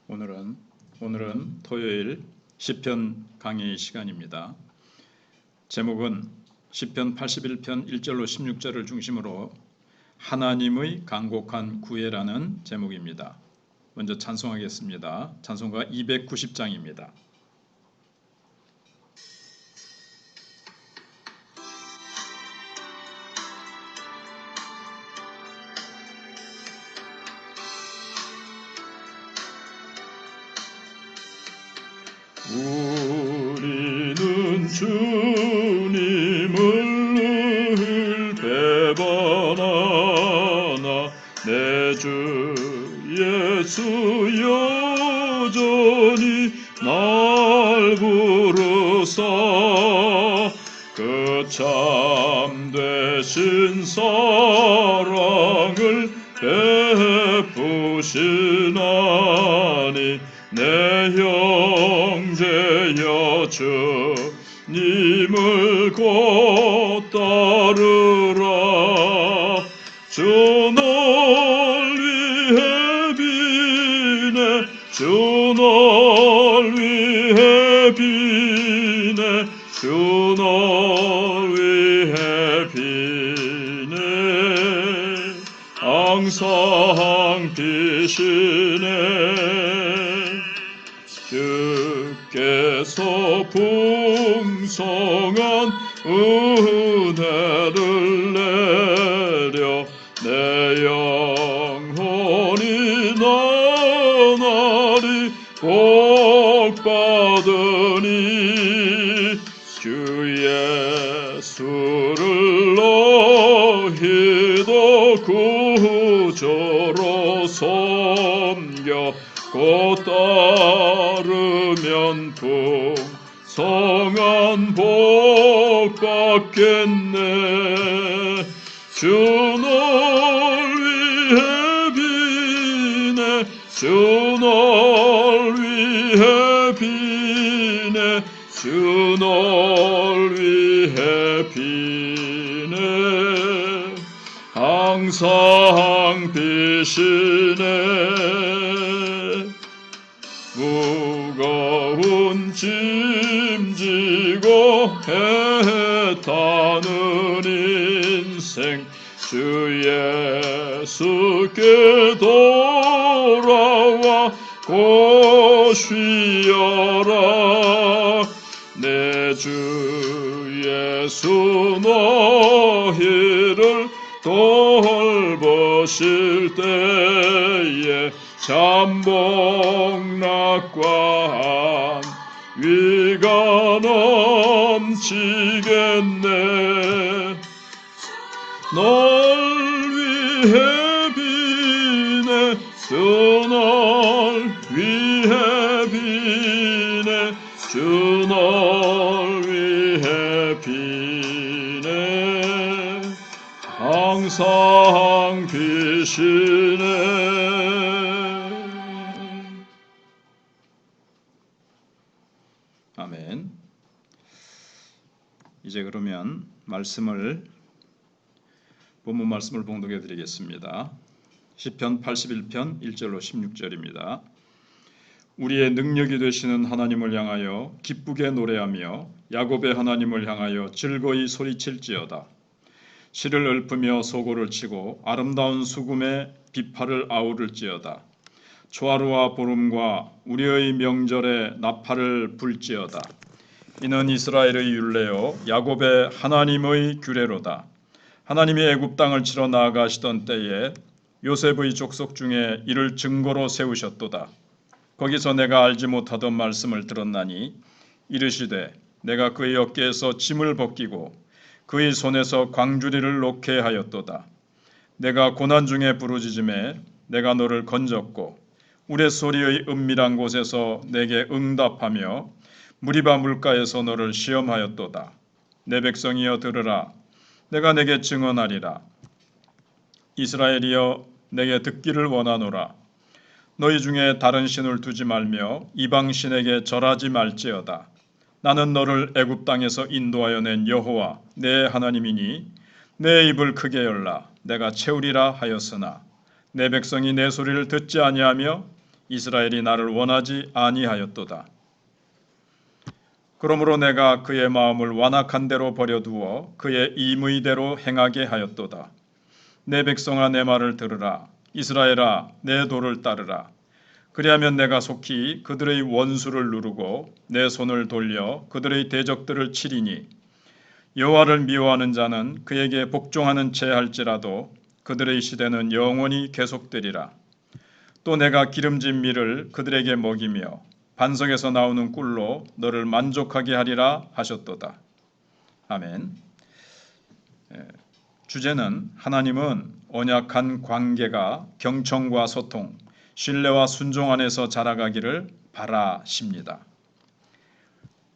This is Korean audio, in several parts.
오늘은 토요일 시편 강의 시간입니다. 제목은 시편 81편 1절로 16절을 중심으로 하나님의 간곡한 구애라는 제목입니다. 먼저 찬송하겠습니다. 찬송가 290장입니다. 우리는 주님을 늘 배반하나 내 주 예수 여전히 날 부르사 그 참되신 사랑을 베푸시나니 내 형제여 주님을 곧 따르라. 주 널 위해 비네 주 널 위해 비네 주 널 위해 비네 항상 비시네. 주께서 풍성한 은혜를 내려 내 영혼이 나날이 복받으니 주 예수를 너희도 구주로 섬겨 곧 따르면 풍성한 복 받겠네. 주 널 위해 비네 주 널 위해 비네 주 널 위해 비네 항상 비시네. 무거운 짐 지고 애타는 인생 주 예수께 돌아와 곧 쉬어라. 내 주 예수 너희를 돌보실 때에 잠복락과 위가 넘치겠네. 널 위해 비네 주 널 위해 비네 주 널 위해 비네 항상 비시네. 아멘. 이제 그러면 본문 말씀을 봉독해 드리겠습니다. 시편 81편 1절로 16절입니다. 우리의 능력이 되시는 하나님을 향하여 기쁘게 노래하며 야곱의 하나님을 향하여 즐거이 소리칠지어다. 실을 읊으며 소고를 치고 아름다운 수금에 비파를 아우를지어다. 초하루와 보름과 우리의 명절에 나팔을 불지어다. 이는 이스라엘의 율례요 야곱의 하나님의 규례로다. 하나님이 애굽 땅을 치러 나아가시던 때에 요셉의 족속 중에 이를 증거로 세우셨도다. 거기서 내가 알지 못하던 말씀을 들었나니 이르시되 내가 그의 어깨에서 짐을 벗기고 그의 손에서 광주리를 놓게 하였도다. 내가 고난 중에 부르짖음에 내가 너를 건졌고 우레소리의 은밀한 곳에서 내게 응답하며 무리바 물가에서 너를 시험하였도다. 내 백성이여 들으라. 내가 내게 증언하리라. 이스라엘이여 내게 듣기를 원하노라. 너희 중에 다른 신을 두지 말며 이방 신에게 절하지 말지어다. 나는 너를 애굽 땅에서 인도하여 낸 여호와 내 하나님이니 내 입을 크게 열라 내가 채우리라 하였으나 내 백성이 내 소리를 듣지 아니하며 이스라엘이 나를 원하지 아니하였도다. 그러므로 내가 그의 마음을 완악한 대로 버려두어 그의 임의대로 행하게 하였도다. 내 백성아 내 말을 들으라. 이스라엘아 내 도를 따르라. 그리하면 내가 속히 그들의 원수를 누르고 내 손을 돌려 그들의 대적들을 치리니 여호와를 미워하는 자는 그에게 복종하는 채 할지라도 그들의 시대는 영원히 계속되리라. 또 내가 기름진 밀을 그들에게 먹이며 반석에서 나오는 꿀로 너를 만족하게 하리라 하셨도다. 아멘. 주제는 하나님은 언약한 관계가 경청과 소통, 신뢰와 순종 안에서 자라가기를 바라십니다.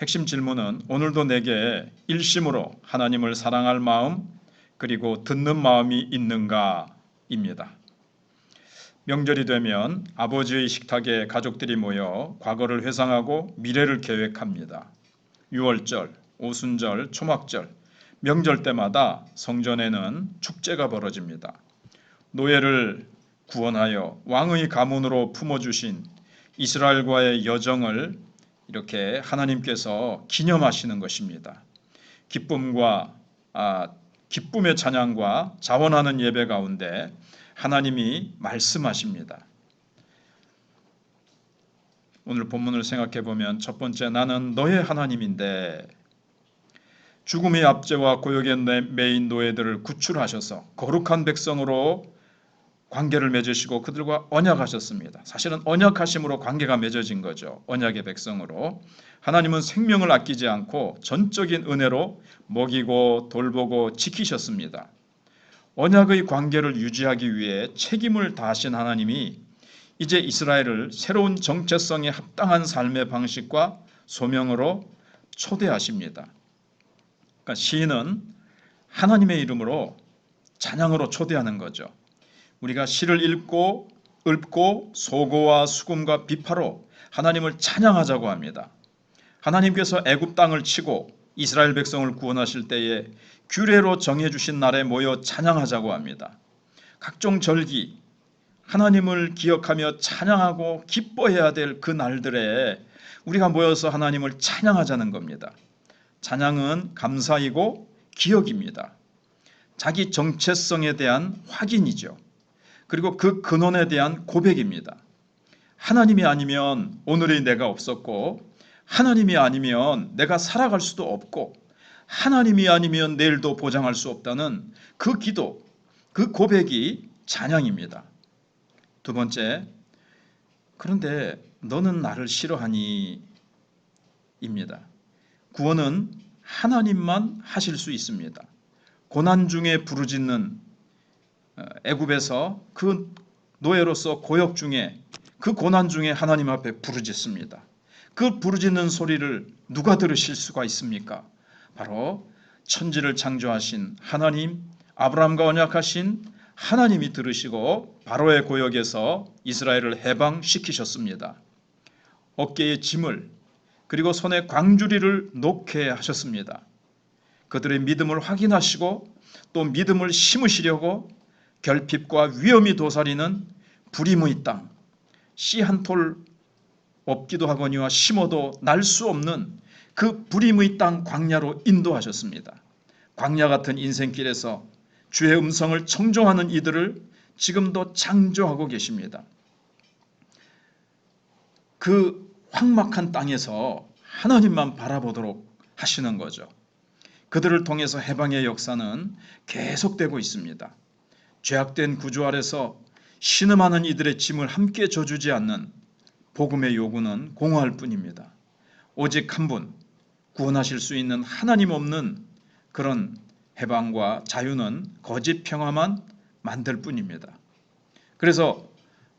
핵심 질문은 오늘도 내게 일심으로 하나님을 사랑할 마음 그리고 듣는 마음이 있는가입니다. 명절이 되면 아버지의 식탁에 가족들이 모여 과거를 회상하고 미래를 계획합니다. 유월절, 오순절, 초막절, 명절 때마다 성전에는 축제가 벌어집니다. 노예를 구원하여 왕의 가문으로 품어주신 이스라엘과의 여정을 이렇게 하나님께서 기념하시는 것입니다. 기쁨의 찬양과 자원하는 예배 가운데 하나님이 말씀하십니다. 오늘 본문을 생각해 보면 첫 번째, 나는 너의 하나님인데 죽음의 압제와 고역에 매인 노예들을 구출하셔서 거룩한 백성으로 관계를 맺으시고 그들과 언약하셨습니다. 사실은 언약하심으로 관계가 맺어진 거죠. 언약의 백성으로. 하나님은 생명을 아끼지 않고 전적인 은혜로 먹이고 돌보고 지키셨습니다. 언약의 관계를 유지하기 위해 책임을 다하신 하나님이 이제 이스라엘을 새로운 정체성에 합당한 삶의 방식과 소명으로 초대하십니다. 그러니까 시인은 하나님의 이름으로 찬양으로 초대하는 거죠. 우리가 시를 읊고 소고와 수금과 비파로 하나님을 찬양하자고 합니다. 하나님께서 애굽 땅을 치고 이스라엘 백성을 구원하실 때에 규례로 정해주신 날에 모여 찬양하자고 합니다. 각종 절기, 하나님을 기억하며 찬양하고 기뻐해야 될 그 날들에 우리가 모여서 하나님을 찬양하자는 겁니다. 찬양은 감사이고 기억입니다. 자기 정체성에 대한 확인이죠. 그리고 그 근원에 대한 고백입니다. 하나님이 아니면 오늘의 내가 없었고 하나님이 아니면 내가 살아갈 수도 없고 하나님이 아니면 내일도 보장할 수 없다는 그 기도, 그 고백이 찬양입니다. 두 번째, 그런데 너는 나를 싫어하니 입니다. 구원은 하나님만 하실 수 있습니다. 고난 중에 부르짖는 애굽에서 그 노예로서 고역 중에 그 고난 중에 하나님 앞에 부르짖습니다. 그 부르짖는 소리를 누가 들으실 수가 있습니까? 바로 천지를 창조하신 하나님, 아브라함과 언약하신 하나님이 들으시고 바로의 고역에서 이스라엘을 해방시키셨습니다. 어깨에 짐을 그리고 손에 광주리를 놓게 하셨습니다. 그들의 믿음을 확인하시고 또 믿음을 심으시려고 결핍과 위험이 도사리는 불임의 땅, 씨 한 톨 없기도 하거니와 심어도 날 수 없는 그 불임의 땅 광야로 인도하셨습니다. 광야 같은 인생길에서 주의 음성을 청종하는 이들을 지금도 창조하고 계십니다. 그 황막한 땅에서 하나님만 바라보도록 하시는 거죠. 그들을 통해서 해방의 역사는 계속되고 있습니다. 죄악된 구조 아래서 신음하는 이들의 짐을 함께 져주지 않는 복음의 요구는 공허할 뿐입니다. 오직 한 분, 구원하실 수 있는 하나님 없는 그런 해방과 자유는 거짓 평화만 만들 뿐입니다. 그래서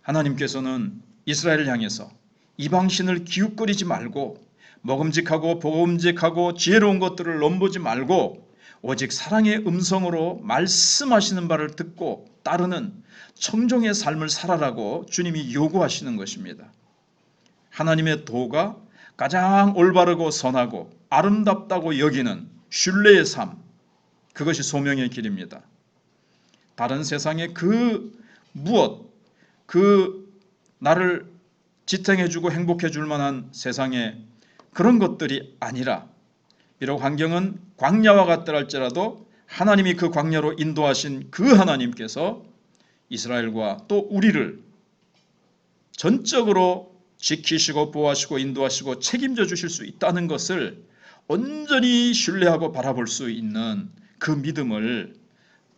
하나님께서는 이스라엘을 향해서 이방신을 기웃거리지 말고 먹음직하고 보금직하고 지혜로운 것들을 넘보지 말고 오직 사랑의 음성으로 말씀하시는 바를 듣고 따르는 청종의 삶을 살아라고 주님이 요구하시는 것입니다. 하나님의 도가 가장 올바르고 선하고 아름답다고 여기는 신뢰의 삶, 그것이 소명의 길입니다. 다른 세상의 그 무엇, 그 나를 지탱해주고 행복해줄 만한 세상에 그런 것들이 아니라, 비록 환경은 광야와 같더라 할지라도 하나님이 그 광야로 인도하신 그 하나님께서 이스라엘과 또 우리를 전적으로 지키시고 보호하시고 인도하시고 책임져 주실 수 있다는 것을 온전히 신뢰하고 바라볼 수 있는 그 믿음을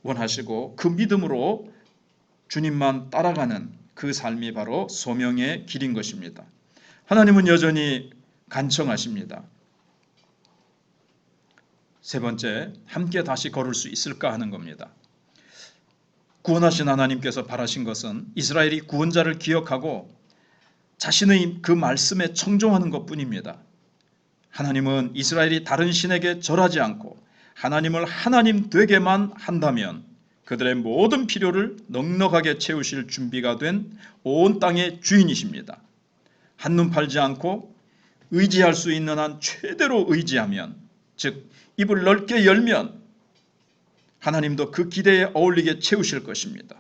원하시고, 그 믿음으로 주님만 따라가는 그 삶이 바로 소명의 길인 것입니다. 하나님은 여전히 간청하십니다. 세 번째, 함께 다시 걸을 수 있을까 하는 겁니다. 구원하신 하나님께서 바라신 것은 이스라엘이 구원자를 기억하고 자신의 그 말씀에 청종하는 것뿐입니다. 하나님은 이스라엘이 다른 신에게 절하지 않고 하나님을 하나님 되게만 한다면 그들의 모든 필요를 넉넉하게 채우실 준비가 된 온 땅의 주인이십니다. 한눈 팔지 않고 의지할 수 있는 한 최대로 의지하면, 즉 입을 넓게 열면 하나님도 그 기대에 어울리게 채우실 것입니다.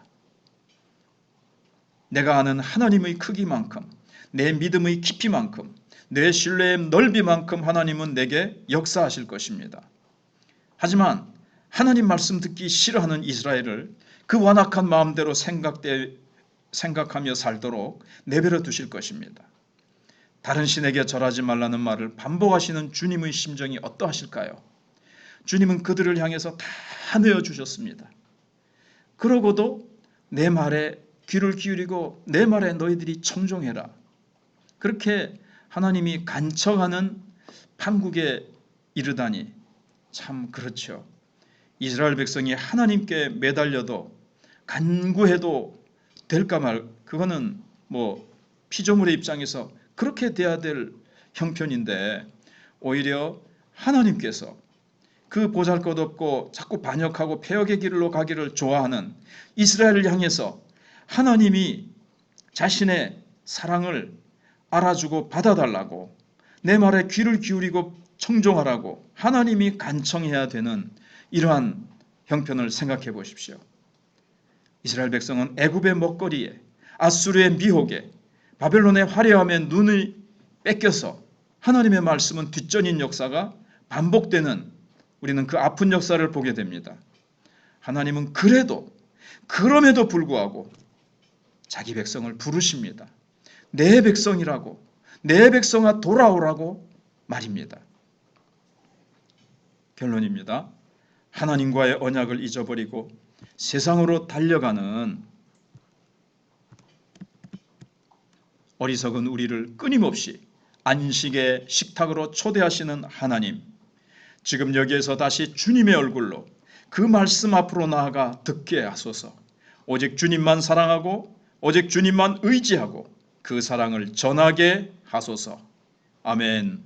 내가 아는 하나님의 크기만큼, 내 믿음의 깊이만큼, 내 신뢰의 넓이만큼 하나님은 내게 역사하실 것입니다. 하지만 하나님 말씀 듣기 싫어하는 이스라엘을 그 완악한 마음대로 생각하며 살도록 내버려 두실 것입니다. 다른 신에게 절하지 말라는 말을 반복하시는 주님의 심정이 어떠하실까요? 주님은 그들을 향해서 다 내어주셨습니다. 그러고도 내 말에 귀를 기울이고 내 말에 너희들이 청종해라, 그렇게 하나님이 간청하는 판국에 이르다니 참 그렇죠. 이스라엘 백성이 하나님께 매달려도 간구해도 될까 말, 그거는 피조물의 입장에서 그렇게 돼야 될 형편인데, 오히려 하나님께서 그 보잘것없고 자꾸 반역하고 패역의 길로 가기를 좋아하는 이스라엘을 향해서 하나님이 자신의 사랑을 알아주고 받아달라고, 내 말에 귀를 기울이고 청종하라고 하나님이 간청해야 되는 이러한 형편을 생각해 보십시오. 이스라엘 백성은 애굽의 먹거리에, 아수르의 미혹에, 바벨론의 화려함에 눈을 뺏겨서 하나님의 말씀은 뒷전인 역사가 반복되는, 우리는 그 아픈 역사를 보게 됩니다. 하나님은 그럼에도 불구하고 자기 백성을 부르십니다. 내 백성이라고, 내 백성아 돌아오라고 말입니다. 결론입니다. 하나님과의 언약을 잊어버리고 세상으로 달려가는 어리석은 우리를 끊임없이 안식의 식탁으로 초대하시는 하나님, 지금 여기에서 다시 주님의 얼굴로 그 말씀 앞으로 나아가 듣게 하소서. 오직 주님만 사랑하고 오직 주님만 의지하고 그 사랑을 전하게 하소서. 아멘.